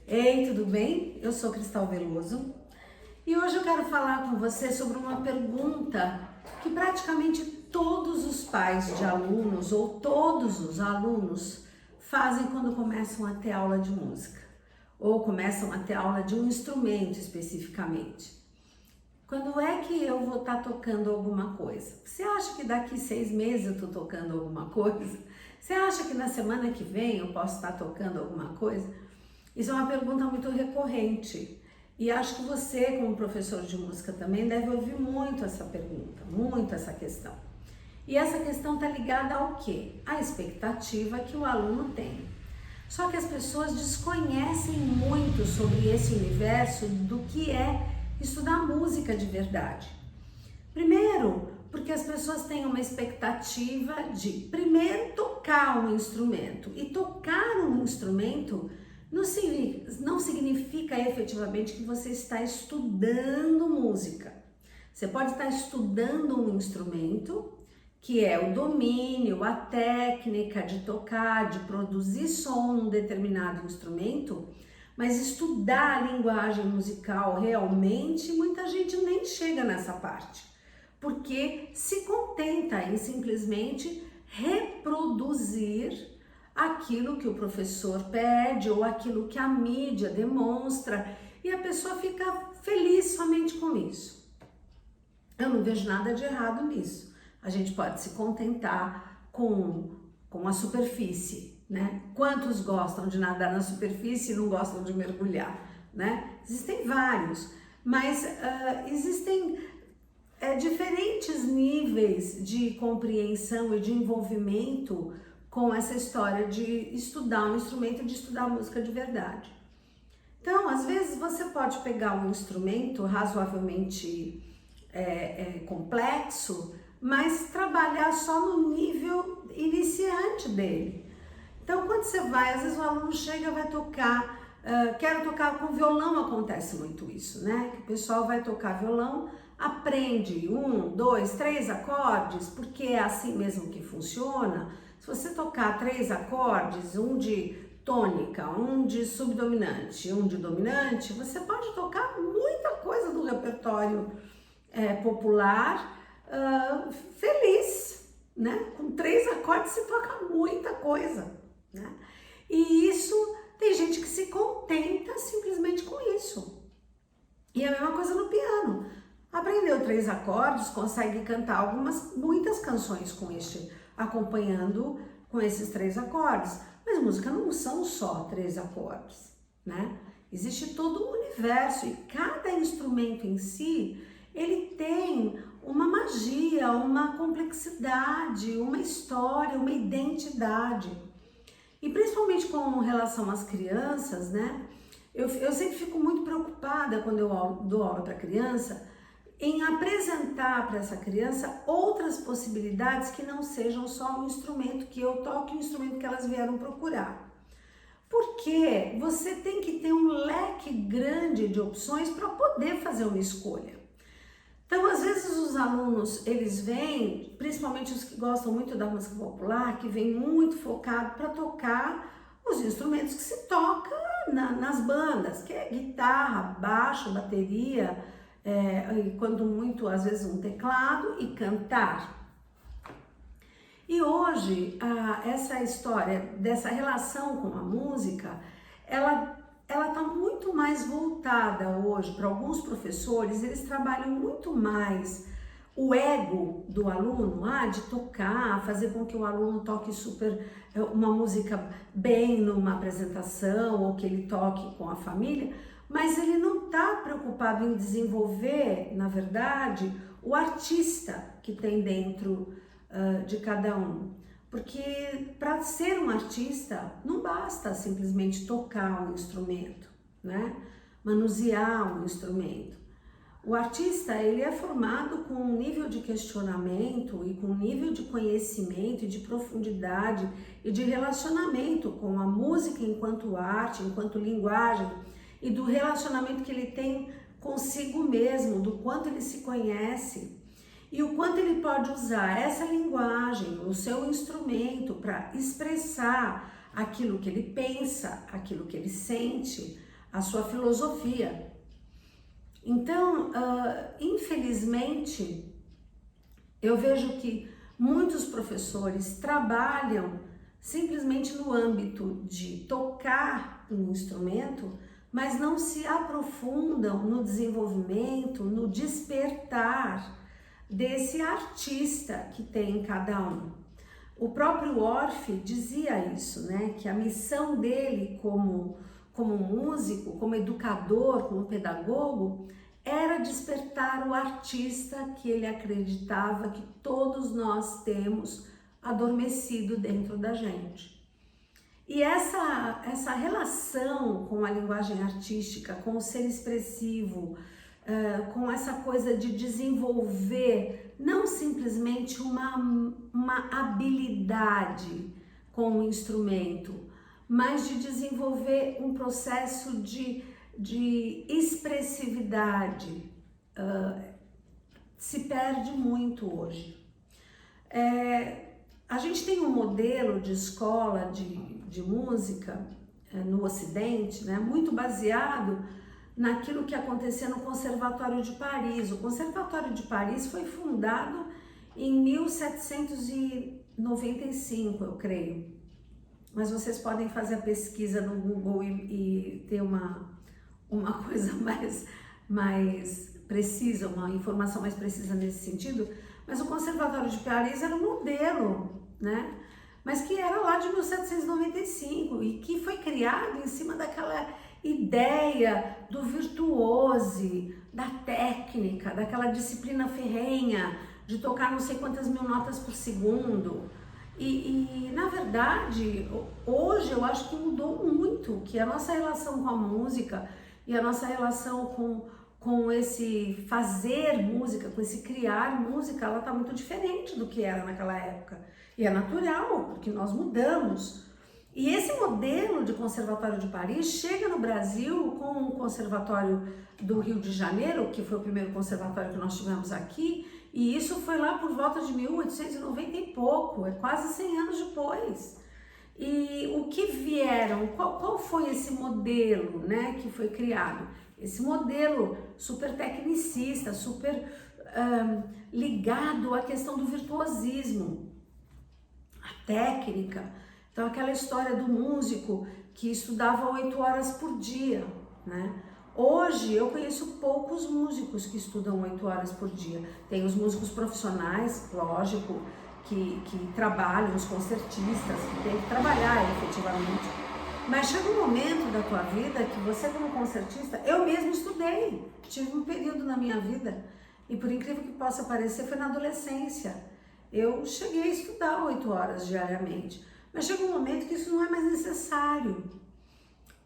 Ei, tudo bem? Eu sou Cristal Veloso e hoje eu quero falar com você sobre uma pergunta que praticamente todos os pais de alunos ou todos os alunos fazem quando começam a ter aula de música ou começam a ter aula de um instrumento especificamente. Quando é que eu vou estar tocando alguma coisa? Você acha que daqui 6 meses eu estou tocando alguma coisa? Você acha que na semana que vem eu posso estar tocando alguma coisa? Isso é uma pergunta muito recorrente e acho que você, como professor de música, também deve ouvir muito essa pergunta, muito essa questão. E essa questão está ligada ao quê? À expectativa que o aluno tem. Só que as pessoas desconhecem muito sobre esse universo do que é estudar música de verdade. Primeiro, porque as pessoas têm uma expectativa de, primeiro, tocar um instrumento. E tocar um instrumento não significa efetivamente que você está estudando música. Você pode estar estudando um instrumento, que é o domínio, a técnica de tocar, de produzir som num determinado instrumento, mas estudar a linguagem musical realmente, muita gente nem chega nessa parte, porque se contenta em simplesmente reproduzir aquilo que o professor pede ou aquilo que a mídia demonstra e a pessoa fica feliz somente com isso. Eu não vejo nada de errado nisso. A gente pode se contentar com a superfície, né? Quantos gostam de nadar na superfície e não gostam de mergulhar, né? Existem vários, mas existem diferentes níveis de compreensão e de envolvimento com essa história de estudar um instrumento, de estudar música de verdade. Então, às vezes você pode pegar um instrumento razoavelmente complexo, mas trabalhar só no nível iniciante dele. Então, quando você vai, às vezes o aluno chega e vai tocar, quero tocar com violão, acontece muito isso, né? Que o pessoal vai tocar violão, aprende 1, 2, 3 acordes, porque é assim mesmo que funciona. Se você tocar 3 acordes, um de tônica, um de subdominante, um de dominante, você pode tocar muita coisa do repertório popular feliz, né? Com 3 acordes se toca muita coisa, né? E isso, tem gente que se contenta simplesmente com isso. E a mesma coisa no piano. Aprendeu 3 acordes, consegue cantar muitas canções acompanhando com esses 3 acordes. Mas música não são só 3 acordes, né? Existe todo um universo e cada instrumento em si, ele tem uma magia, uma complexidade, uma história, uma identidade. E principalmente com relação às crianças, né? Eu sempre fico muito preocupada quando eu dou aula para criança, em apresentar para essa criança outras possibilidades que não sejam só um instrumento que eu toque, um instrumento que elas vieram procurar. Porque você tem que ter um leque grande de opções para poder fazer uma escolha. Então, às vezes os alunos, eles vêm, principalmente os que gostam muito da música popular, que vêm muito focado para tocar os instrumentos que se toca nas bandas, que é guitarra, baixo, bateria, e quando muito, às vezes um teclado e cantar. E hoje, essa história dessa relação com a música, ela está muito mais voltada hoje para alguns professores, eles trabalham muito mais o ego do aluno, de tocar, fazer com que o aluno toque uma música bem numa apresentação ou que ele toque com a família, mas ele não está preocupado em desenvolver, na verdade, o artista que tem dentro de cada um. Porque para ser um artista não basta simplesmente tocar um instrumento, né? Manusear um instrumento. O artista, ele é formado com um nível de questionamento e com um nível de conhecimento e de profundidade e de relacionamento com a música enquanto arte, enquanto linguagem, e do relacionamento que ele tem consigo mesmo, do quanto ele se conhece e o quanto ele pode usar essa linguagem, o seu instrumento, para expressar aquilo que ele pensa, aquilo que ele sente, a sua filosofia. Então, infelizmente, eu vejo que muitos professores trabalham simplesmente no âmbito de tocar um instrumento, mas não se aprofundam no desenvolvimento, no despertar desse artista que tem em cada um. O próprio Orff dizia isso, né? Que a missão dele como músico, como educador, como pedagogo, era despertar o artista que ele acreditava que todos nós temos adormecido dentro da gente. E essa relação com a linguagem artística, com o ser expressivo, com essa coisa de desenvolver não simplesmente uma habilidade com o instrumento, mas de desenvolver um processo de expressividade, se perde muito hoje. A gente tem um modelo de escola de música no Ocidente, né, muito baseado naquilo que acontecia no Conservatório de Paris. O Conservatório de Paris foi fundado em 1795, eu creio. Mas vocês podem fazer a pesquisa no Google e ter uma coisa mais precisa, uma informação mais precisa nesse sentido. Mas o Conservatório de Paris era um modelo, né? Mas que era lá de 1795 e que foi criado em cima daquela ideia do virtuose, da técnica, daquela disciplina ferrenha, de tocar não sei quantas mil notas por segundo. E na verdade, hoje eu acho que mudou muito, que a nossa relação com a música e a nossa relação com esse fazer música, com esse criar música, ela está muito diferente do que era naquela época. E é natural, porque nós mudamos. E esse modelo de Conservatório de Paris chega no Brasil com o Conservatório do Rio de Janeiro, que foi o primeiro conservatório que nós tivemos aqui, e isso foi lá por volta de 1890 e pouco, é quase 100 anos depois. E o que vieram, qual foi esse modelo, né, que foi criado? Esse modelo super tecnicista, super ligado à questão do virtuosismo, a técnica. Então, aquela história do músico que estudava 8 horas por dia, né? Hoje, eu conheço poucos músicos que estudam 8 horas por dia. Tem os músicos profissionais, lógico, que trabalham, os concertistas, que têm que trabalhar efetivamente. Mas chega um momento da tua vida que você, como concertista, eu mesmo estudei. Tive um período na minha vida, e por incrível que possa parecer, foi na adolescência. Eu cheguei a estudar 8 horas diariamente. Mas chega um momento que isso não é mais necessário,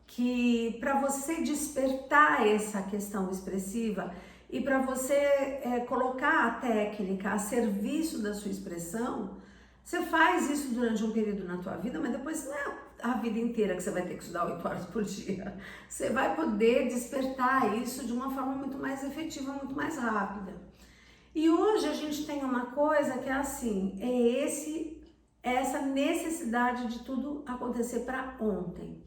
que para você despertar essa questão expressiva e para você colocar a técnica a serviço da sua expressão, você faz isso durante um período na tua vida, mas depois não é a vida inteira que você vai ter que estudar 8 horas por dia. Você vai poder despertar isso de uma forma muito mais efetiva, muito mais rápida. E hoje a gente tem uma coisa que é assim, essa necessidade de tudo acontecer para ontem.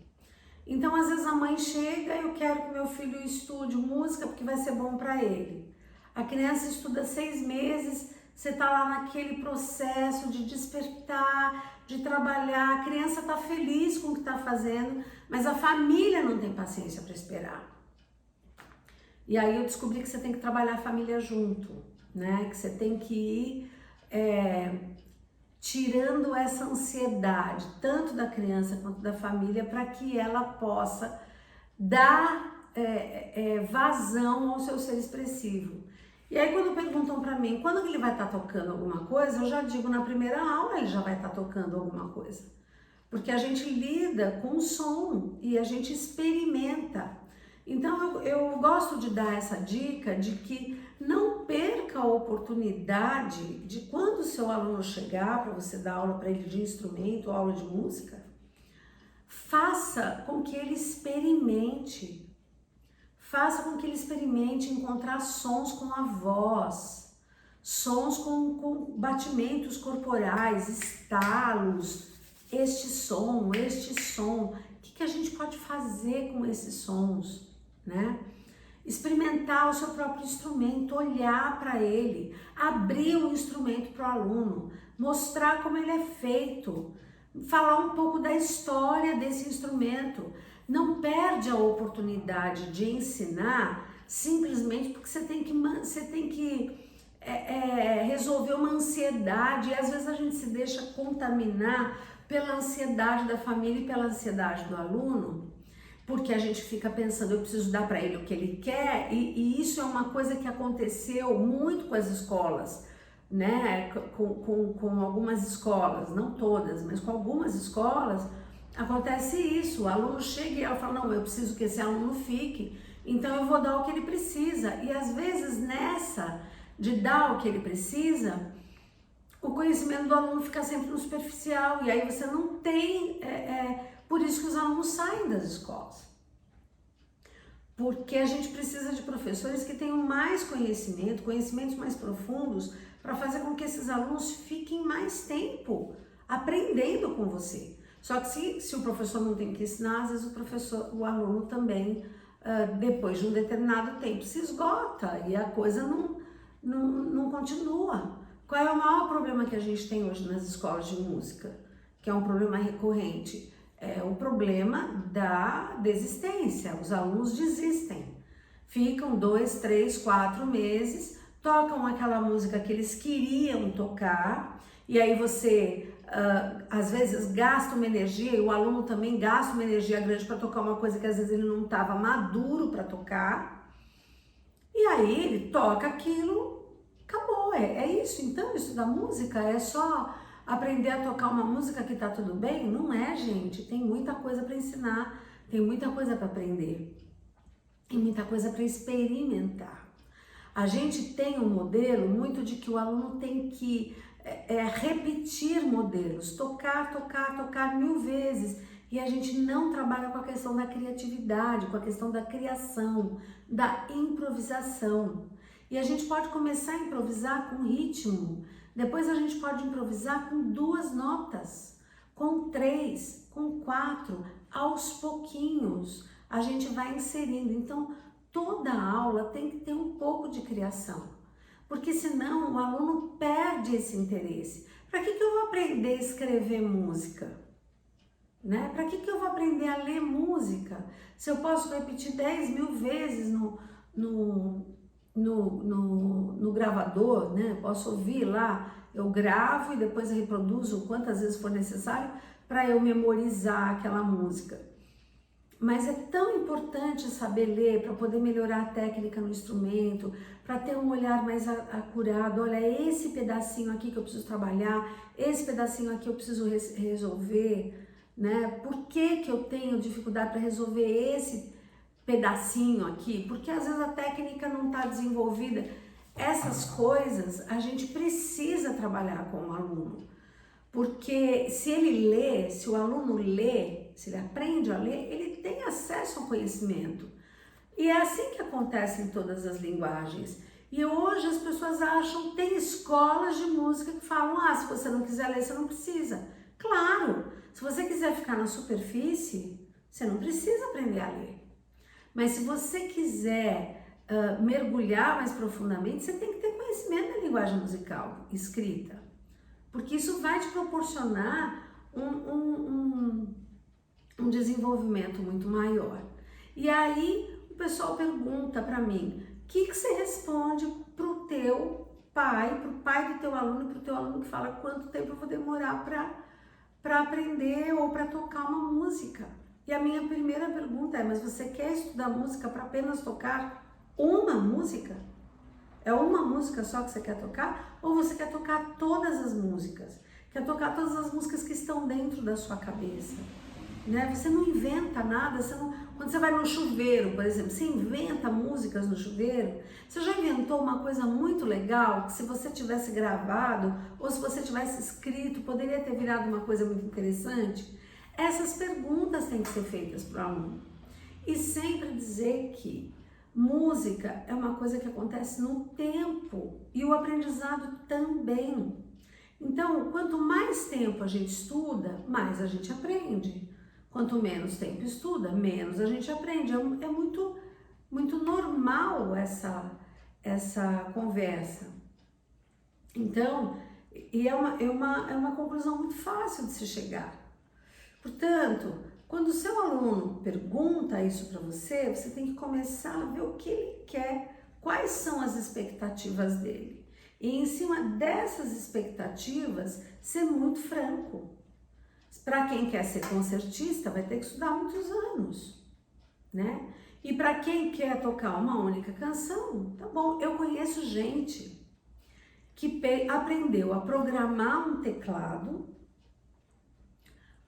Então, às vezes a mãe chega, eu quero que meu filho estude música porque vai ser bom para ele. A criança estuda 6 meses, você está lá naquele processo de despertar, de trabalhar, a criança está feliz com o que está fazendo, mas a família não tem paciência para esperar. E aí eu descobri que você tem que trabalhar a família junto, né? Que você tem que ir tirando essa ansiedade, tanto da criança quanto da família, para que ela possa dar vazão ao seu ser expressivo. E aí quando perguntam para mim, quando ele vai estar tocando alguma coisa, eu já digo, na primeira aula ele já vai estar tocando alguma coisa. Porque a gente lida com o som e a gente experimenta. Então eu gosto de dar essa dica de que não perca a oportunidade de quando o seu aluno chegar para você dar aula para ele de instrumento ou aula de música, faça com que ele experimente. Faça com que ele experimente encontrar sons com a voz, sons com batimentos corporais, estalos, este som, que a gente pode fazer com esses sons, né? Experimentar o seu próprio instrumento, olhar para ele, abrir o instrumento para o aluno, mostrar como ele é feito, falar um pouco da história desse instrumento. Não perde a oportunidade de ensinar simplesmente porque você tem que resolver uma ansiedade, e às vezes a gente se deixa contaminar pela ansiedade da família e pela ansiedade do aluno, porque a gente fica pensando, eu preciso dar para ele o que ele quer, e isso é uma coisa que aconteceu muito com as escolas, né? Com algumas escolas, não todas, mas com algumas escolas, acontece isso, o aluno chega e ela fala, não, eu preciso que esse aluno fique, então eu vou dar o que ele precisa, e às vezes nessa de dar o que ele precisa, o conhecimento do aluno fica sempre no superficial, e aí você não tem, por isso que os alunos saem das escolas. Porque a gente precisa de professores que tenham mais conhecimento, conhecimentos mais profundos, para fazer com que esses alunos fiquem mais tempo aprendendo com você. Só que se o professor não tem que ensinar, às vezes o aluno também, depois de um determinado tempo, se esgota e a coisa não continua. Qual é o maior problema que a gente tem hoje nas escolas de música? Que é um problema recorrente. É o problema da desistência. Os alunos desistem. Ficam 2, 3, 4 meses, tocam aquela música que eles queriam tocar, e aí você às vezes gasta uma energia, e o aluno também gasta uma energia grande para tocar uma coisa que às vezes ele não estava maduro para tocar, e aí ele toca aquilo, acabou, é isso. Então estudar música é só aprender a tocar uma música que tá tudo bem? Não é, gente, tem muita coisa para ensinar, tem muita coisa para aprender, tem muita coisa para experimentar. A gente tem um modelo muito de que o aluno tem que repetir modelos, tocar 1000 vezes, e a gente não trabalha com a questão da criatividade, com a questão da criação, da improvisação. E a gente pode começar a improvisar com ritmo, depois a gente pode improvisar com 2 notas, com 3, com 4, aos pouquinhos a gente vai inserindo. Então toda aula tem que ter um pouco de criação, porque senão o aluno perde esse interesse. Para que eu vou aprender a escrever música? Né? Para que eu vou aprender a ler música? Se eu posso repetir 10.000 vezes no gravador, né? Posso ouvir lá, eu gravo e depois eu reproduzo quantas vezes for necessário para eu memorizar aquela música. Mas é tão importante saber ler para poder melhorar a técnica no instrumento, para ter um olhar mais acurado. Olha, é esse pedacinho aqui que eu preciso trabalhar, esse pedacinho aqui eu preciso resolver, né? Por que eu tenho dificuldade para resolver esse pedacinho aqui? Porque às vezes a técnica não está desenvolvida. Essas coisas a gente precisa trabalhar com o aluno. Porque se ele lê, se o aluno lê, se ele aprende a ler, ele tem acesso ao conhecimento. E é assim que acontece em todas as linguagens. E hoje as pessoas acham, tem escolas de música que falam, se você não quiser ler, você não precisa. Claro, se você quiser ficar na superfície, você não precisa aprender a ler. Mas se você quiser mergulhar mais profundamente, você tem que ter conhecimento da linguagem musical escrita. Porque isso vai te proporcionar um desenvolvimento muito maior. E aí o pessoal pergunta para mim, o que você responde pro teu pai, pro pai do teu aluno e pro teu aluno que fala quanto tempo eu vou demorar para aprender ou para tocar uma música? E a minha primeira pergunta é, mas você quer estudar música para apenas tocar uma música? É uma música só que você quer tocar? Ou você quer tocar todas as músicas? Quer tocar todas as músicas que estão dentro da sua cabeça? Né? Você não inventa nada, quando você vai no chuveiro, por exemplo, você inventa músicas no chuveiro? Você já inventou uma coisa muito legal que se você tivesse gravado ou se você tivesse escrito, poderia ter virado uma coisa muito interessante? Essas perguntas têm que ser feitas para o aluno. E sempre dizer que música é uma coisa que acontece no tempo e o aprendizado também. Então, quanto mais tempo a gente estuda, mais a gente aprende. Quanto menos tempo estuda, menos a gente aprende. É muito normal essa conversa. Então, e é uma conclusão muito fácil de se chegar. Portanto, quando o seu aluno pergunta isso para você, você tem que começar a ver o que ele quer, quais são as expectativas dele. E em cima dessas expectativas, ser muito franco. Para quem quer ser concertista, vai ter que estudar muitos anos, né? E para quem quer tocar uma única canção, tá bom. Eu conheço gente que aprendeu a programar um teclado,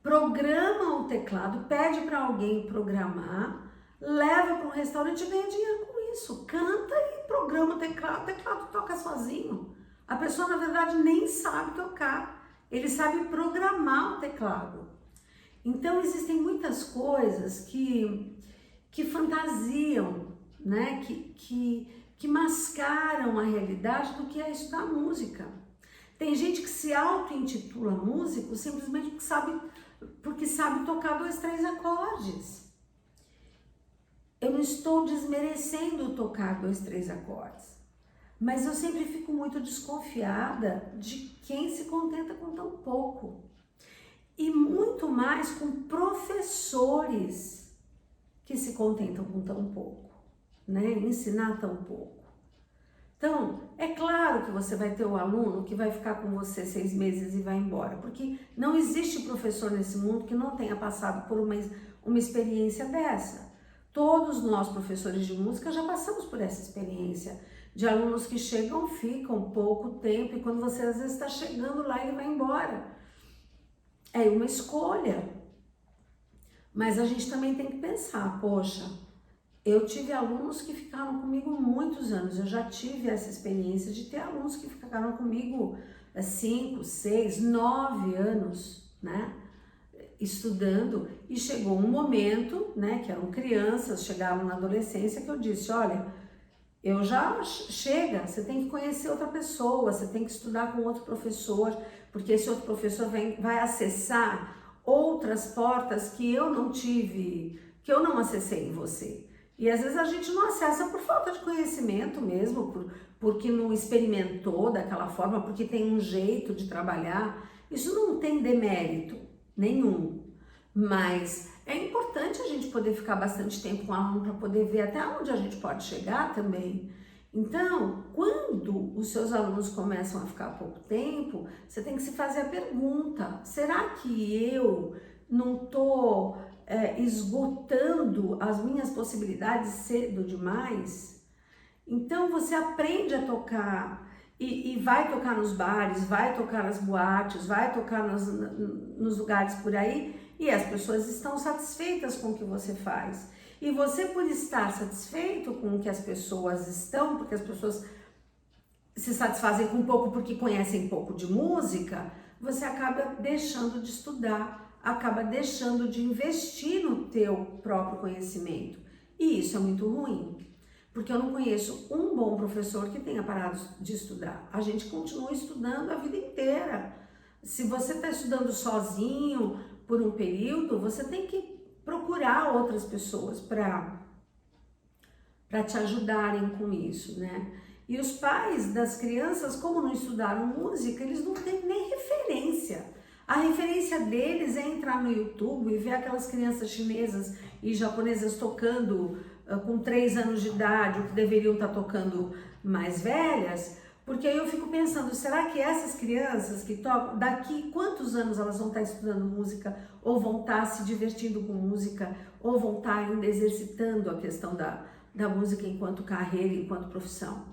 programa o teclado, pede para alguém programar, leva para um restaurante e ganha dinheiro com isso. Canta e programa o teclado toca sozinho. A pessoa, na verdade, nem sabe tocar. Ele sabe programar o teclado. Então, existem muitas coisas que fantasiam, né? Que mascaram a realidade do que é estudar música. Tem gente que se auto-intitula músico simplesmente porque sabe tocar 2, 3 acordes. Eu não estou desmerecendo tocar 2, 3 acordes. Mas eu sempre fico muito desconfiada de quem se contenta com tão pouco. E muito mais com professores que se contentam com tão pouco, né? Ensinar tão pouco. Então, é claro que você vai ter o aluno que vai ficar com você 6 meses e vai embora, porque não existe professor nesse mundo que não tenha passado por uma experiência dessa. Todos nós, professores de música, já passamos por essa experiência de alunos que chegam, ficam pouco tempo e quando você às vezes está chegando lá, ele vai embora. É uma escolha. Mas a gente também tem que pensar, poxa, eu tive alunos que ficaram comigo muitos anos, eu já tive essa experiência de ter alunos que ficaram comigo 5, 6, 9 anos, né, estudando, e chegou um momento, né, que eram crianças, chegaram na adolescência, que eu disse, olha, chega, você tem que conhecer outra pessoa, você tem que estudar com outro professor, porque esse outro professor vai acessar outras portas que eu não tive, que eu não acessei em você. E às vezes a gente não acessa por falta de conhecimento mesmo, porque não experimentou daquela forma, porque tem um jeito de trabalhar. Isso não tem demérito nenhum, mas é importante a gente poder ficar bastante tempo com o aluno para poder ver até onde a gente pode chegar também. Então, quando os seus alunos começam a ficar pouco tempo, você tem que se fazer a pergunta, será que eu não estou esgotando as minhas possibilidades cedo demais? Então, você aprende a tocar e vai tocar nos bares, vai tocar nas boates, vai tocar nos lugares por aí e as pessoas estão satisfeitas com o que você faz. E você, por estar satisfeito com o que as pessoas estão, porque as pessoas se satisfazem com pouco porque conhecem pouco de música, você acaba deixando de estudar, acaba deixando de investir no teu próprio conhecimento. E isso é muito ruim, porque eu não conheço um bom professor que tenha parado de estudar. A gente continua estudando a vida inteira. Se você está estudando sozinho por um período, você tem que procurar outras pessoas para te ajudarem com isso, né? E os pais das crianças, como não estudaram música, eles não têm nem referência. A referência deles é entrar no YouTube e ver aquelas crianças chinesas e japonesas tocando com 3 anos de idade, o que deveriam estar tocando mais velhas, porque aí eu fico pensando, será que essas crianças que tocam, daqui quantos anos elas vão estar estudando música, ou vão estar se divertindo com música, ou vão estar ainda exercitando a questão da música enquanto carreira, enquanto profissão?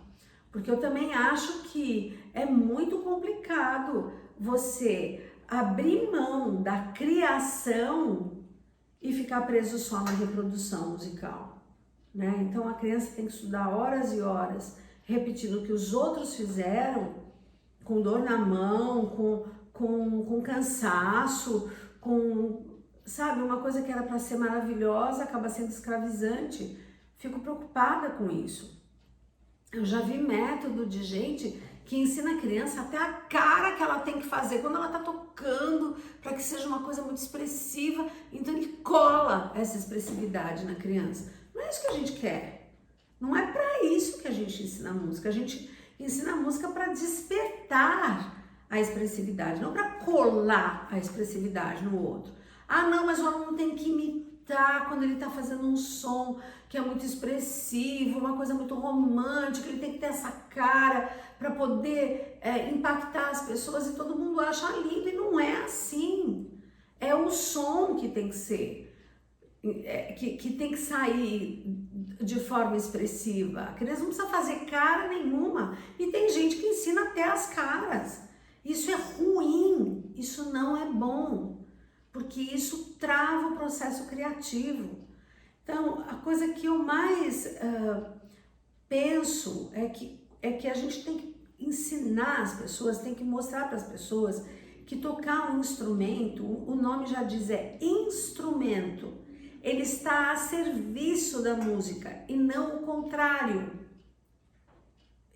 Porque eu também acho que é muito complicado você abrir mão da criação e ficar preso só na reprodução musical, né? Então a criança tem que estudar horas e horas, repetindo o que os outros fizeram, com dor na mão, com cansaço, sabe, uma coisa que era para ser maravilhosa acaba sendo escravizante. Fico preocupada com isso. Eu já vi método de gente que ensina a criança até a cara que ela tem que fazer quando ela está tocando, para que seja uma coisa muito expressiva. Então ele cola essa expressividade na criança. Não é isso que a gente quer. Não é para isso que a gente ensina a música. A gente ensina a música para despertar a expressividade, não para colar a expressividade no outro. Ah, não, mas o aluno tem que imitar quando ele está fazendo um som que é muito expressivo, uma coisa muito romântica, ele tem que ter essa cara para poder impactar as pessoas e todo mundo acha lindo, e não é assim. É o som que tem que ser, que tem que sair de forma expressiva. A criança não precisa fazer cara nenhuma, e tem gente que ensina até as caras. Isso é ruim, isso não é bom, porque isso trava o processo criativo. Então, a coisa que eu mais penso é que a gente tem que ensinar as pessoas, tem que mostrar para as pessoas que tocar um instrumento, o nome já diz, é instrumento. Ele está a serviço da música e não o contrário.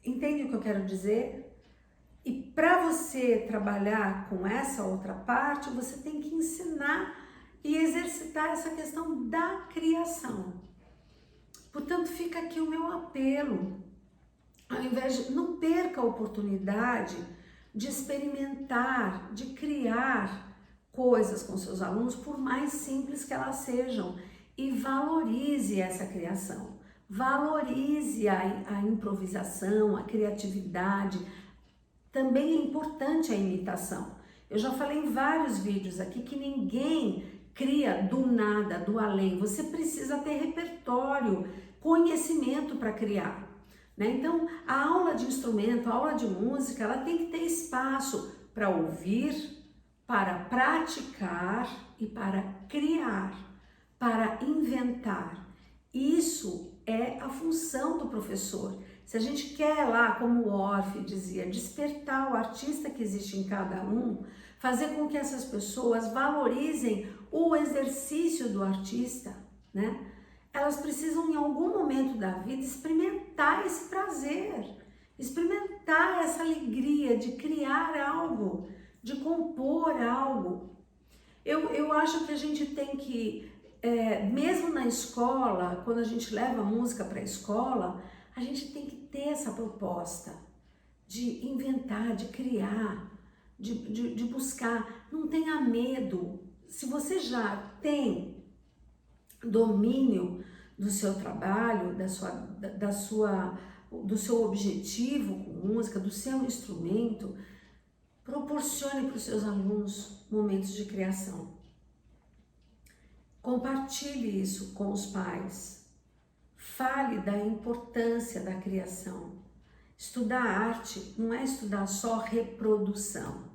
Entende o que eu quero dizer? E para você trabalhar com essa outra parte, você tem que ensinar e exercitar essa questão da criação. Portanto, fica aqui o meu apelo. Ao invés de, não perca a oportunidade de experimentar, de criar coisas com seus alunos, por mais simples que elas sejam, e valorize essa criação. Valorize a improvisação, a criatividade. Também é importante a imitação. Eu já falei em vários vídeos aqui que ninguém cria do nada, do além. Você precisa ter repertório, conhecimento para criar, né? Então, a aula de instrumento, a aula de música, ela tem que ter espaço para ouvir, para praticar e para criar, para inventar. Isso é a função do professor. Se a gente quer lá, como o Orff dizia, despertar o artista que existe em cada um, fazer com que essas pessoas valorizem o exercício do artista, né? Elas precisam em algum momento da vida experimentar esse prazer, experimentar essa alegria de criar algo, de compor algo. Eu acho que a gente tem que, mesmo na escola, quando a gente leva a música para a escola, a gente tem que ter essa proposta de inventar, de criar, de buscar. Não tenha medo. Se você já tem domínio do seu trabalho, do seu objetivo com música, do seu instrumento, proporcione para os seus alunos momentos de criação. Compartilhe isso com os pais. Fale da importância da criação. Estudar arte não é estudar só reprodução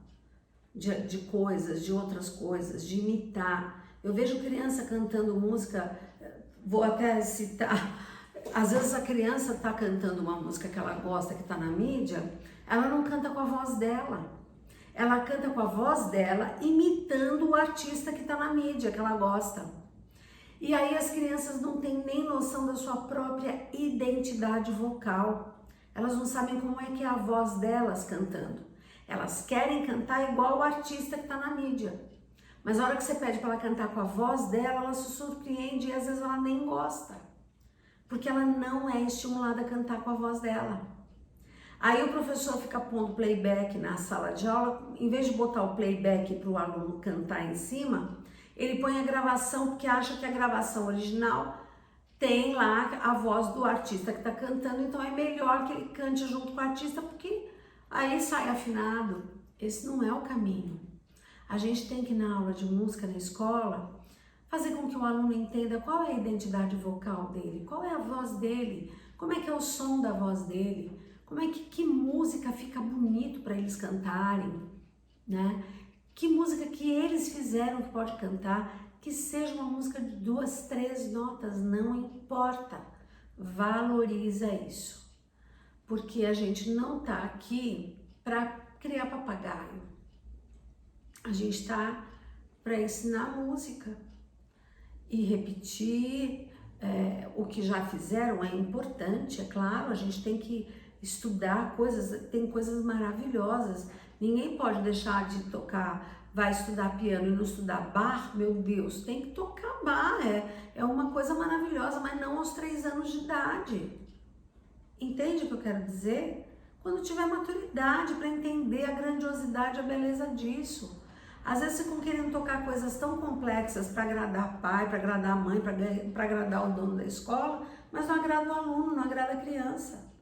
de coisas, de outras coisas, de imitar. Eu vejo criança cantando música, vou até citar, às vezes a criança está cantando uma música que ela gosta, que está na mídia, ela não canta com a voz dela. Ela canta com a voz dela, imitando o artista que está na mídia, que ela gosta. E aí as crianças não têm nem noção da sua própria identidade vocal. Elas não sabem como é que é a voz delas cantando. Elas querem cantar igual o artista que está na mídia. Mas a hora que você pede para ela cantar com a voz dela, ela se surpreende e às vezes ela nem gosta. Porque ela não é estimulada a cantar com a voz dela. Aí o professor fica pondo playback na sala de aula, em vez de botar o playback para o aluno cantar em cima, ele põe a gravação porque acha que a gravação original tem lá a voz do artista que está cantando, então é melhor que ele cante junto com o artista porque aí sai afinado. Esse não é o caminho. A gente tem que, na aula de música, na escola, fazer com que o aluno entenda qual é a identidade vocal dele, qual é a voz dele, como é que é o som da voz dele, como é que música fica bonito para eles cantarem, né? Que música que eles fizeram que pode cantar, que seja uma música de 2, 3 notas, não importa. Valoriza isso. Porque a gente não tá aqui para criar papagaio. A gente tá para ensinar música e repetir o que já fizeram é importante, é claro, a gente tem que estudar coisas, tem coisas maravilhosas. Ninguém pode deixar de tocar, vai estudar piano e não estudar Bach, meu Deus, tem que tocar Bach, é uma coisa maravilhosa, mas não aos 3 anos de idade. Entende o que eu quero dizer? Quando tiver maturidade para entender a grandiosidade, a beleza disso. Às vezes ficam querendo tocar coisas tão complexas para agradar pai, para agradar a mãe, para agradar o dono da escola, mas não agrada o aluno, não agrada a criança.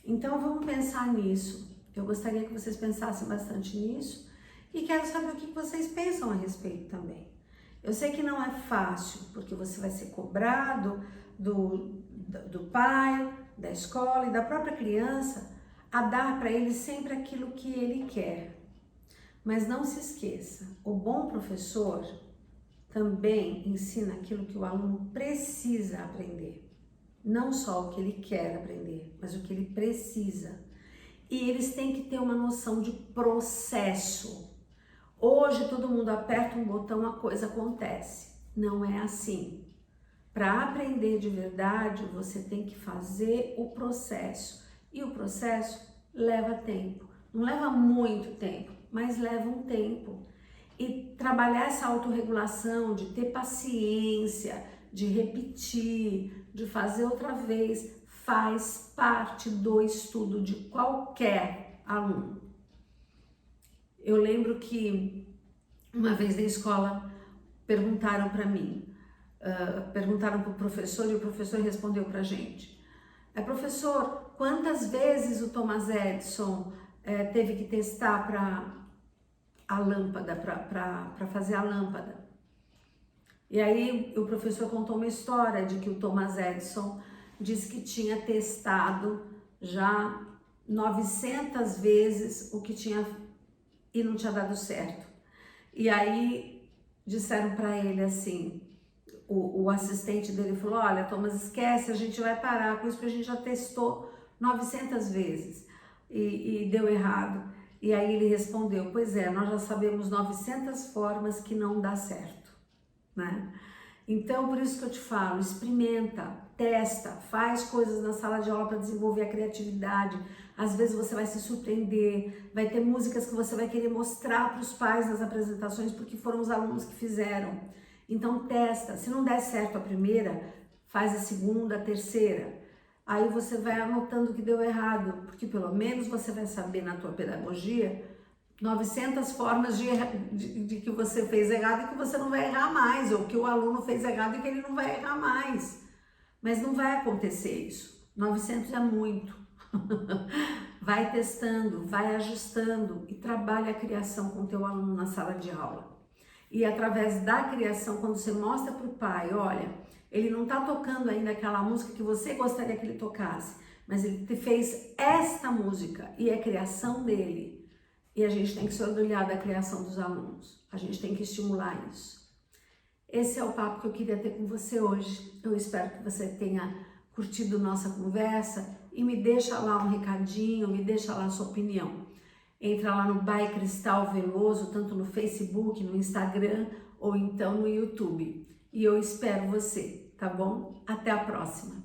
Então vamos pensar nisso. Eu gostaria que vocês pensassem bastante nisso e quero saber o que vocês pensam a respeito também. Eu sei que não é fácil, porque você vai ser cobrado do pai, da escola e da própria criança a dar para ele sempre aquilo que ele quer. Mas não se esqueça, o bom professor também ensina aquilo que o aluno precisa aprender. Não só o que ele quer aprender, mas o que ele precisa. E eles têm que ter uma noção de processo. Hoje todo mundo aperta um botão, a coisa acontece. Não é assim. Para aprender de verdade, você tem que fazer o processo. E o processo leva tempo. Não leva muito tempo, mas leva um tempo. E trabalhar essa autorregulação, de ter paciência, de repetir, de fazer outra vez, faz parte do estudo de qualquer aluno. Eu lembro que uma vez na escola perguntaram para mim, perguntaram para o professor e o professor respondeu para a gente. Professor, quantas vezes o Thomas Edison teve que testar para a lâmpada, para fazer a lâmpada? E aí o professor contou uma história de que o Thomas Edison disse que tinha testado já 900 vezes o que tinha e não tinha dado certo. E aí disseram para ele assim, o assistente dele falou, olha, Thomas, esquece, a gente vai parar com isso porque a gente já testou 900 vezes e deu errado. E aí ele respondeu, pois é, nós já sabemos 900 formas que não dá certo, né? Então, por isso que eu te falo, experimenta, testa, faz coisas na sala de aula para desenvolver a criatividade. Às vezes você vai se surpreender, vai ter músicas que você vai querer mostrar para os pais nas apresentações porque foram os alunos que fizeram. Então testa, se não der certo a primeira, faz a segunda, a terceira. Aí você vai anotando o que deu errado, porque pelo menos você vai saber na tua pedagogia 900 formas de que você fez errado e que você não vai errar mais, ou que o aluno fez errado e que ele não vai errar mais. Mas não vai acontecer isso. 900 é muito. Vai testando, vai ajustando e trabalha a criação com o teu aluno na sala de aula. E através da criação, quando você mostra para o pai, olha, ele não está tocando ainda aquela música que você gostaria que ele tocasse, mas ele te fez esta música e é criação dele. E a gente tem que se orgulhar da criação dos alunos. A gente tem que estimular isso. Esse é o papo que eu queria ter com você hoje. Eu espero que você tenha curtido nossa conversa e me deixa lá um recadinho, me deixa lá a sua opinião. Entra lá no By Cristal Veloso, tanto no Facebook, no Instagram ou então no YouTube. E eu espero você, tá bom? Até a próxima!